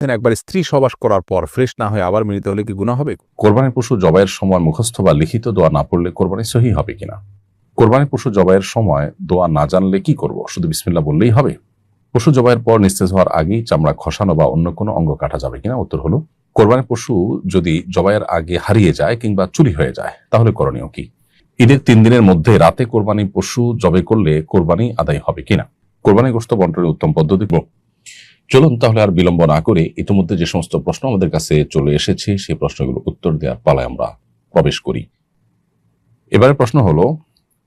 একবার স্ত্রী সহবাস করার পর ফ্রেশ না হয়ে আবার মিলিত হলে কি গুনাহ হবে? কোরবানির পশু জবাইয়ের সময় মুখস্থ বা লিখিত দোয়া না পড়লে কোরবানি সহিহ হবে কিনা? কোরবানির পশু জবাইয়ের সময় দোয়া না জানলে কি করব? শুধু বিসমিল্লাহ বললেই হবে? পশু জবাইয়ের পর নিস্তেজ হওয়ার আগেই চামড়া খসানো বা অন্য কোনো অঙ্গ কাটা যাবে কিনা? উত্তর হলো, কোরবানির পশু যদি জবাইয়ের আগে হারিয়ে যায় কিংবা চুরি হয়ে যায় তাহলে করণীয় কি? ঈদের 3 দিনের মধ্যে রাতে কোরবানি পশু জবাই করলে কোরবানি আদায় হবে কিনা? কোরবানি গোশত বন্টনের উত্তম পদ্ধতি। চলুন তাহলে আর বিলম্ব না করে ইতিমধ্যে যে সমস্ত প্রশ্ন আমাদের কাছে চলে এসেছে সেই প্রশ্নগুলো উত্তর দেওয়ার পালায় আমরা প্রবেশ করি। এবারে প্রশ্ন হলো,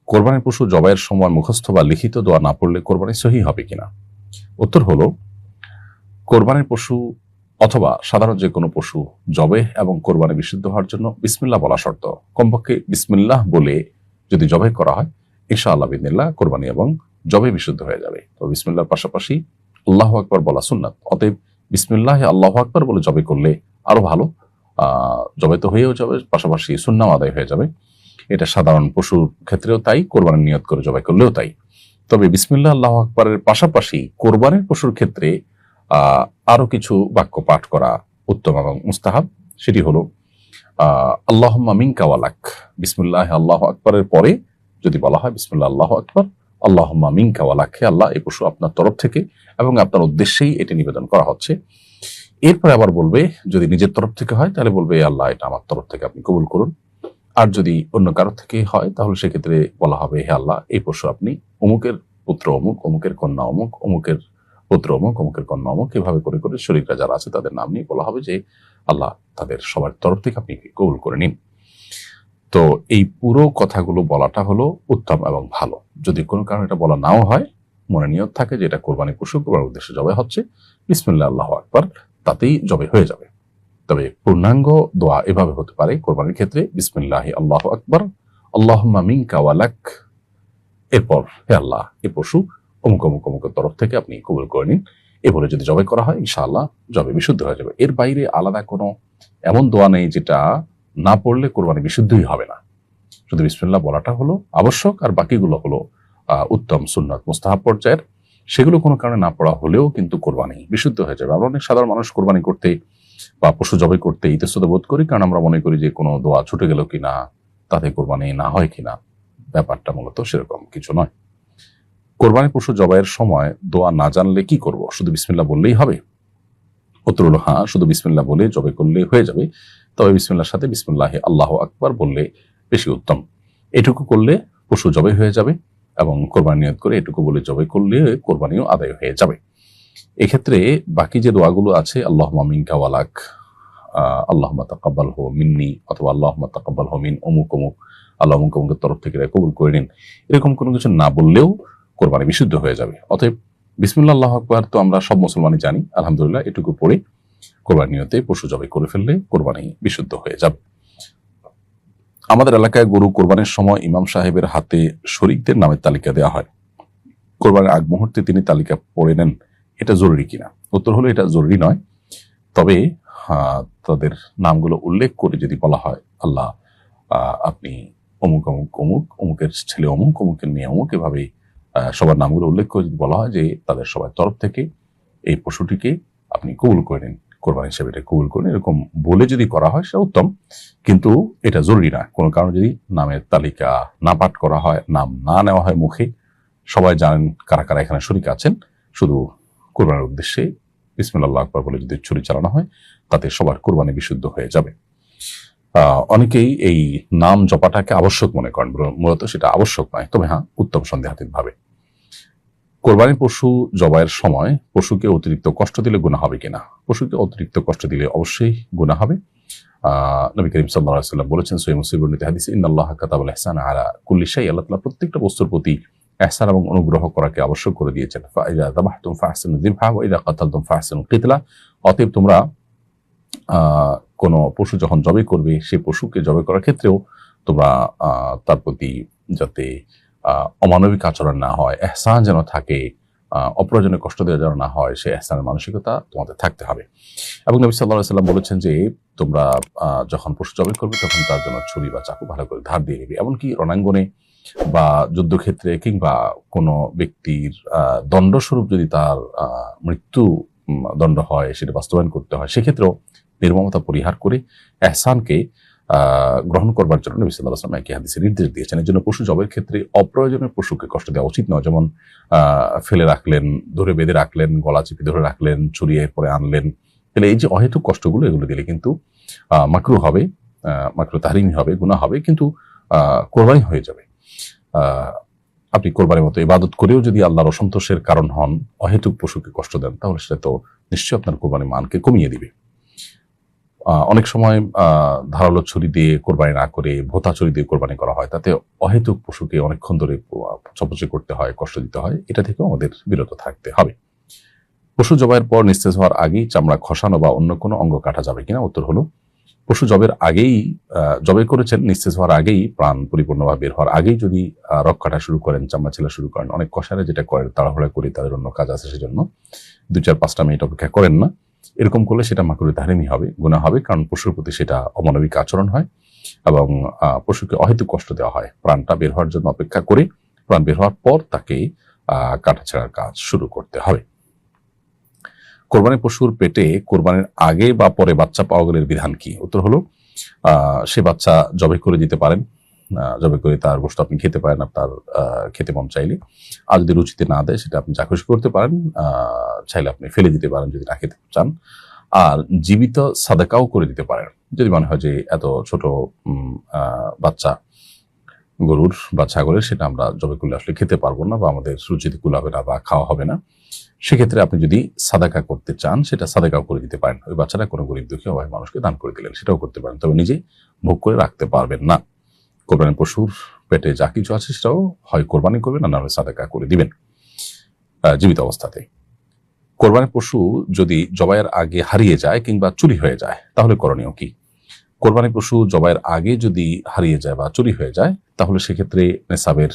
কোরবানির পশু জবাইয়ের সময় মুখস্থ বা লিখিত দোয়া না পড়লে কোরবানি সহিহ হবে কিনা? উত্তর হলো, কোরবানির পশু অথবা সাধারণ যে কোনো পশু জবে এবং কোরবানি বিশুদ্ধ হওয়ার জন্য বিসমিল্লাহ বলা শর্ত। কমপক্ষে বিসমিল্লাহ বলে যদি জবাই করা হয় ইনশাআল্লাহ বিদিনিল্লাহ কোরবানি এবং জবে বিশুদ্ধ হয়ে যাবে। তো বিসমিল্লাহর পাশাপাশি আল্লাহু আকবার বলা সুন্নাত। অতএব বিসমিল্লাহ আল্লাহু আকবার বলে জবে করলে আরো ভালো। জবে তো হয়েও যাবে, পাশাপাশি সুন্নাও আদায় হয়ে যাবে। এটা সাধারণ পশুর ক্ষেত্রেও তাই, কোরবানির নিয়ত করে জবাই করলেও তাই। তবে বিসমিল্লাহ আল্লাহু আকবারের পাশাপাশি কোরবানির পশুর ক্ষেত্রে আরো কিছু বাক্য পাঠ করা উত্তম এবং মুস্তাহাব। সেটি হলো আল্লাহুম্মা মিনকা ওয়ালাক। বিসমিল্লাহ আল্লাহু আকবারের পরে যদি বলা হয় বিসমিল্লাহ আল্লাহু আকবার, আল্লাহুম্মা মিনকা ওয়ালাক, হে আল্লাহ এই পশু আপনার তরফ থেকে এবং আপনার উদ্দেশ্যেই এটি নিবেদন করা হচ্ছে। এরপরে আবার বলবে, যদি নিজের তরফ থেকে হয় তাহলে বলবে আল্লাহ এটা আমার তরফ থেকে আপনি কবুল করুন। আর যদি অন্য কারো থেকে হয় তাহলে সেক্ষেত্রে বলা হবে, হে আল্লাহ এই পশু আপনি অমুকের পুত্র অমুক, অমুকের কন্যা অমুক, অমুকের পুত্র অমুক, অমুকের কন্যা অমুক, এভাবে করে করে শরীররা যারা আছে তাদের নাম নিয়ে বলা হবে যে আল্লাহ তাদের সবার তরফ থেকে আপনি কবুল করে নিন। তো এই পুরো কথাগুলো বলাটা হলো উত্তম এবং ভালো। যদি কোনো কারণে এটা বলা নাও হয়, মনে নিয়ত থাকে যে এটা কোরবানি পশু, কোরবানির উদ্দেশ্যে জবাই হচ্ছে, বিসমিল্লাহ আল্লাহু আকবার, তাতেই জবাই হয়ে যাবে। তবে পূর্ণাঙ্গ দোয়া এভাবে হতে পারে কোরবানির ক্ষেত্রে, বিসমিল্লাহি আল্লাহু আকবার, আল্লাহুম্মা মিনকা ওয়ালাক, এরপর হে আল্লাহ এই পশু অমুক অমুক অমুকের তরফ থেকে আপনি কবুল করে নিন। এ বলে যদি জবাই করা হয় ইনশাআল্লাহ জবাই বিশুদ্ধ হয়ে যাবে। এর বাইরে আলাদা কোনো এমন দোয়া নেই যেটা না পড়লে কোরবানি বিশুদ্ধই হবে না। শুধু বিসমিল্লাহ বলাটা হলো আবশ্যক, আর বাকিগুলো হলো উত্তম সুন্নাত মুস্তাহাব পর্যায়ের। সেগুলো কোনো কারণে না পড়া হলেও কিন্তু কোরবানি বিশুদ্ধ হয়ে যাবে। আমরা অনেক সাধারণ মানুষ কোরবানি করতে বা পশু জবাই করতে ইতস্তত বোধ করি, কারণ আমরা মনে করি যে কোনো দোয়া ছুটে গেল কিনা, তাতে কোরবানি না হয় কিনা। ব্যাপারটা মূলত সেরকম কিছু নয়। কোরবানি পশু জবাইয়ের সময় দোয়া না জানলে কি করব? শুধু বিসমিল্লাহ বললেই হবে? উত্তর হলো হ্যাঁ, শুধু বিসমিল্লাহ বলে জবাই করলে হয়ে যাবে। তবে বিসমিল্লাহর সাথে বিসমিল্লাহ আল্লাহু আকবার বললে বেশি উত্তম। এটুকু করলে পশু জবাই হয়ে যাবে এবং কোরবানি নিয়ত করে এটুকু বলে জবাই করলে কোরবানিও আদায় হয়ে যাবে। এক্ষেত্রে বাকি যে দোয়াগুলো আছে, আল্লাহুম্মা মিনকা ওয়ালাক, আল্লাহুম্মা তাকাব্বালহু মিন্নি, অথবা আল্লাহুম্মা তাকাব্বালহু মিন অমুক অমুক, আল্লাহ অমুক অমুকের তরফ থেকে কবুল করে নিন, এরকম কোনো কিছু না বললেও কোরবানি বিশুদ্ধ হয়ে যাবে। অতএব বিসমিল্লাহ আল্লাহু আকবার তো আমরা সব মুসলমানই জানি, আলহামদুলিল্লাহ, এটুকু পড়ে কোরবানি নিয়তে পশু জবাই করে ফেললে কোরবানি বিশুদ্ধ হয়ে যাবে। আমাদের এলাকায় গরু কোরবানির সময় ইমাম সাহেবের হাতে শরীকদের নামের তালিকা দেওয়া হয়। কোরবানির আগ মুহূর্তে তিনি তালিকা পড়ে নেন, এটা জরুরি কিনা? উত্তর হলো এটা জরুরি নয়। তবে তাদের নামগুলো উল্লেখ করে যদি বলা হয়, আল্লাহ আপনি অমুক অমুক অমুক, অমুকের ছেলে অমুক, অমুকের মেয়ে অমুক, এভাবে সবার নামগুলো উল্লেখ করে যদি বলা হয় যে তাদের সবার তরফ থেকে এই পশুটিকে আপনি কবুল করে নিন, কোরবানি হিসেবে এটা কবুল করেন, এরকম বলে যদি করা হয় সেটা উত্তম। কিন্তু এটা জরুরি না। কোনো কারণে যদি নামের তালিকা না পাঠ করা হয়, নাম না নেওয়া হয় মুখে, সবাই জানেন কারা কারা এখানে শরীক আছেন, শুধু কোরবানির উদ্দেশ্যে বিসমিল্লাহ আল্লাহু আকবার বলে যদি ছুরি চালানো হয় তাতে সবার কোরবানি বিশুদ্ধ হয়ে যাবে। অনেকেই এই নাম জপাটাকে আবশ্যক মনে করেন, মূলত সেটা আবশ্যক নয়, তবে হ্যাঁ উত্তম সন্দেহাতীত ভাবে। কোরবানির পশু জবাইয়ের সময় পশুকে অতিরিক্ত কষ্ট দিলে গুনাহ হবে কিনা? পশুকে অতিরিক্ত কষ্ট দিলে অবশ্যই গুনাহ হবে। নবী করিম সাল্লাল্লাহু আলাইহি ওয়াসাল্লাম বলেছেন সহিহ মুসলিম বর্ণিত হাদিসে, ইন্নাল্লাহা কাতাবাল ইহসানা আলা কুল্লি শাই, আল্লাহ তাআলা প্রত্যেকটা বস্তুর প্রতি ইহসান এবং অনুগ্রহ করাকে আবশ্যক করে দিয়েছেন। ফাইযা যাবাহতুম ফাহসিনু যিবহা ওয়া ইযা কাতালতুম ফাহসিনুল কিতলা। অতএব তোমরা কোনো পশু যখন জবাই করবে, সেই পশুকে জবাই করার ক্ষেত্রেও তোমরা তার প্রতি যাতে অমানবিক আচরণ না হয়, ইহসান যেন থাকে, অপ্রয়োজনীয় কষ্ট দেওয়া যেন না হয়, সেই ইহসানের মানসিকতা তোমাদের থাকতে হবে। এবং নবী সাল্লাল্লাহু আলাইহি ওয়াসাল্লাম বলেছেন যে তোমরা যখন পশু জবাই করবে তখন তার জন্য ছুরি বা চাকু ভালো করে ধার দিয়ে নেবে। এমনকি রণাঙ্গনে বা যুদ্ধক্ষেত্রে কিংবা কোনো ব্যক্তির দণ্ডস্বরূপ যদি তার মৃত্যু দণ্ড হয়, সেটা বাস্তবায়ন করতে হয়, সেক্ষেত্রেও নির্মমতা পরিহার করে এহসানকে গ্রহণ করবার জন্য নবী সাল্লাল্লাহু আলাইহি ওয়াসাল্লাম একই হাদিসে নির্দেশ দিয়েছেন। এর জন্য পশু জবের ক্ষেত্রে অপ্রয়োজনীয় পশুকে কষ্ট দেওয়া উচিত নয়। যেমন ফেলে রাখলেন, ধরে বেঁধে রাখলেন, গলা চিপে ধরে রাখলেন, চুরিয়ে পরে আনলেন। তাহলে এই যে অহেতুক কষ্টগুলো, এগুলো দিলে কিন্তু মাকরুহ হবে, মাকরুহ তাহরিমি হবে, গুনাহ হবে, কিন্তু কোরবানি হয়ে যাবে। আপনি কোরবানির মতো ইবাদত করেও যদি আল্লাহর অসন্তোষের কারণ হন, অহেতুক পশুকে কষ্ট দেন, তাহলে সেটা তো নিশ্চয়ই আপনার কোরবানির মানকে কমিয়ে দিবে। অনেক সময় ধারালো ছুরি দিয়ে কোরবানি না করে ভোতা ছুরি দিয়ে কোরবানি করা হয়, তাতে অহেতুক পশুকে অনেকক্ষণ ধরে চপচে করতে হয়, কষ্ট দিতে হয়। এটা থেকেও আমাদের বিরত থাকতে হবে। পশু জবাইয়ের পর নিস্তেজ হওয়ার আগেই চামড়া খসানো বা অন্য কোনো অঙ্গ কাটা যাবে কিনা? উত্তর হলো, পশু জবের আগেই জবাই করেছেন, নিস্তেজ হওয়ার আগেই, প্রাণ পরিপূর্ণভাবে বের হওয়ার আগেই যদি রক কাটা শুরু করেন, চামড়া ছেলা শুরু করেন, অনেক কষারে যেটা করেন, তাড়াহুড়া করি, তাদের অন্য কাজ আছে, সেজন্য 2-4-5টা মিনিট অপেক্ষা করেন না, এরকম করলে সেটা মাকরুহ তাহরিমি হবে, গুনাহ হবে, কারণ পশুর প্রতি সেটা অমানবিক আচরণ হয় এবং পশুকে অহেতুক কষ্ট দেওয়া হয়। প্রাণটা বের হওয়ার জন্য অপেক্ষা করে প্রাণ বের হওয়ার পর তাকে কাটাছেঁড়ার কাজ শুরু করতে হবে। কোরবানির পশুর পেটে কোরবানির আগে বা পরে বাচ্চা পাওয়া গেলে বিধান কি? উত্তর হলো, সে বাচ্চা জবাই করে দিতে পারেন, জবাই করে তার গোশত আপনি খেতে পারেন আপনার খেতে মন চাইলে। আর যদি রুচিতে না দেয়, সেটা আপনি যা খুশি করতে পারেন, চাইলে আপনি ফেলে দিতে পারেন যদি না খেতে চান। আর জীবিত সাদাকাও করে দিতে পারেন, যদি মনে হয় যে এত ছোট বাচ্চা গরুর বা ছাগলের সেটা আমরা জবাই করলে আসলে খেতে পারবো না, বা আমাদের রুচিতে কুলাবে না বা খাওয়া হবে না, সেক্ষেত্রে আপনি যদি সাদাকা করতে চান, সেটা সাদাকাও করে দিতে পারেন। ওই বাচ্চাটা কোনো গরিব দুঃখী অভাবী মানুষকে দান করে দিলেন, সেটাও করতে পারেন, তবে নিজে ভোগ করে রাখতে পারবেন না। কোরবানির পশুর পেটে যা কিছু আছে সেটাও হয় কোরবানি করবেন, আর না হলে সাদাকা করে দিবেন জীবিত অবস্থাতে। কোরবানির পশু যদি জবাইয়ের আগে হারিয়ে যায় কিংবা চুরি হয়ে যায়, তাহলে করণীয় কি? কোরবানির পশু জবাইয়ের আগে যদি হারিয়ে যায় বা চুরি হয়ে যায়, তাহলে সেক্ষেত্রে নেসাবের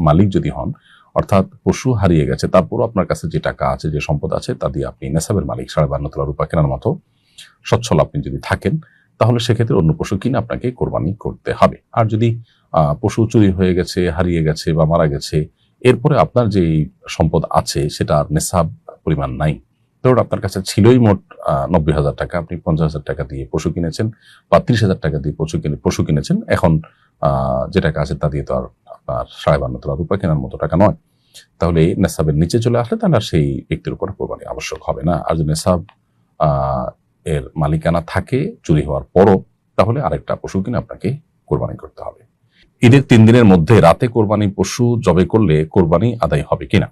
মালিক যদি হন, অর্থাৎ পশু হারিয়ে গেছে, তারপরও আপনার কাছে যে টাকা আছে, যে সম্পদ আছে, তা দিয়ে আপনি নেসাবের মালিক, 52 তোলা রূপা কেনার মতো সচ্ছল আপনি যদি থাকেন, তাহলে সেক্ষেত্রে অন্য পশু কিনে আপনাকে কোরবানি করতে হবে। আর যদি পশু চুরি হয়ে গেছে, হারিয়ে গেছে বা মারা গেছে, এরপরে আপনার যে সম্পদ আছে সেটা আর নেসাব পরিমাণ নাই, ধরুন আপনার কাছে ছিলই মোট 90,000 টাকা, আপনি 50,000 টাকা দিয়ে পশু কিনেছেন বা 30,000 টাকা দিয়ে পশু কিনেছেন, এখন যে টাকা আছে তা দিয়ে তো আর আপনার 52 তোলা রূপা কেনার মতো টাকা নয়, তাহলে নেসাবের নিচে চলে আসলে তাহলে আর সেই ব্যক্তির উপর কোরবানি আবশ্যক হবে না। আর যদি নেসাব এর মালিকানা থাকে চুরি হওয়ার পরও, তাহলে আরেকটা পশু কিনে আপনাকে কোরবানি করতে হবে। ঈদের 3 দিনের মধ্যে রাতে কোরবানি পশু জবাই করলে কোরবানি আদায় হবে কিনা?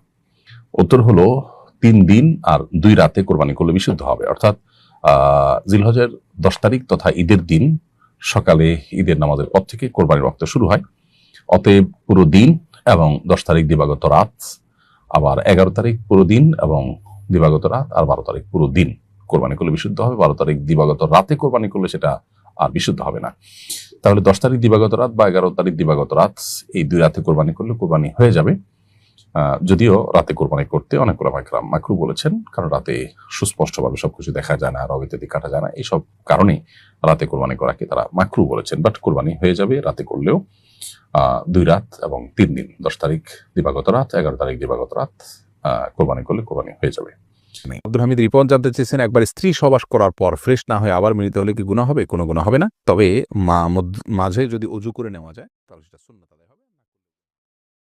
উত্তর হলো, 3 দিন আর 2 রাতে কোরবানি করলে বিশুদ্ধ হবে। অর্থাৎ জিলহজের 10 তারিখ তথা ঈদের দিন সকালে ঈদের নামাজের পর থেকে কোরবানির ওয়াক্ত শুরু হয়। অতএব পুরো দিন এবং 10 তারিখ দিবাগত রাত, আবার 11 তারিখ পুরো দিন এবং দিবাগত রাত, আর 12 তারিখ পুরো দিন কোরবানি করলে বিশুদ্ধ হবে। 12 তারিখ দিবাগত রাতে কোরবানি করলে সেটা আর বিশুদ্ধ হবে না। তাহলে 10 তারিখ দিবাগত রাত বা 11 তারিখ দিবাগত রাত, এই 2 রাতে কোরবানি করলে কোরবানি হয়ে যাবে। যদিও রাতে কোরবানি করতে অনেক ওলামা কেরাম মাকরুহ বলেছেন, কারণ রাতে সুস্পষ্টভাবে সবকিছু দেখা যায় না, রগ ইত্যাদি কাটা যায় না, এইসব কারণে রাতে কোরবানি করাকে তারা মাকরুহ বলেছেন। বাট কোরবানি হয়ে যাবে রাতে করলেও। 2 রাত এবং 3 দিন, 10 তারিখ দিবাগত রাত, 11 তারিখ দিবাগত রাত কোরবানি করলে কোরবানি হয়ে যাবে। আব্দুল হামিদ রিপন জানতে চেয়েছেন, একবার স্ত্রী সহবাস করার পর ফ্রেশ না হয়ে আবার মিলিত হলে কি গুনাহ হবে? কোনো গুনাহ হবে না, তবে মাঝে যদি অজু করে নেওয়া যায় তাহলে সেটা সুন্নাত।